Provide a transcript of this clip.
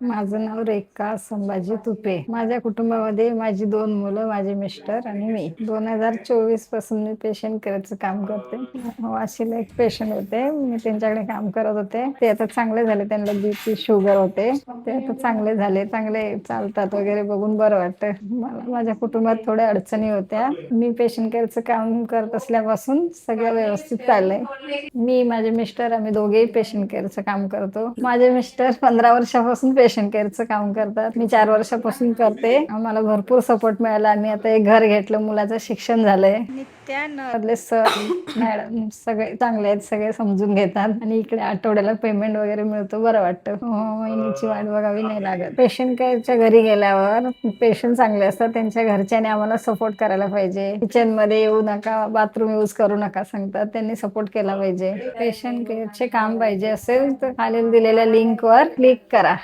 माझं नाव रेखा संभाजी तुपे. माझ्या कुटुंबामध्ये माझी 2 मुलं, माझे मिस्टर आणि मी. 2024 पासून मी पेशंट केअरचं काम करते. वाशीला एक पेशंट होते, मी त्यांच्याकडे काम करत होते. ते आता चांगले झाले, त्यांना बीपी शुगर होते. ते आता चांगले झाले, चांगले चालतात वगैरे, बघून बरं वाटतं. मला माझ्या कुटुंबात थोड्या अडचणी होत्या. मी पेशंट केअरचं काम करत असल्यापासून सगळं व्यवस्थित चाललंय. मी, माझे मिस्टर, आम्ही दोघेही पेशंट केअरचं काम करतो. माझे मिस्टर 15 वर्षापासून पेशंट केअरचं काम करतात. मी 4 वर्षापासून करते. आम्हाला भरपूर सपोर्ट मिळाला. आम्ही आता एक घर घेतलं, मुलाचं शिक्षण झालंय. नित्यानंदले सर मॅडम सगळे चांगले आहेत, सगळे समजून घेतात आणि इकडे आठवड्याला पेमेंट वगैरे मिळतो, बरं वाटतं. महिन्याची वाट बघावी नाही लागत. पेशंट केअरच्या घरी गेल्यावर पेशंट चांगले असतात, त्यांच्या घरच्याने आम्हाला सपोर्ट करायला पाहिजे. किचन मध्ये येऊ नका, बाथरूम यूज करू नका सांगतात, त्यांनी सपोर्ट केला पाहिजे. पेशंट केअरचे काम पाहिजे असेल तर खालील दिलेल्या लिंकवर क्लिक करा.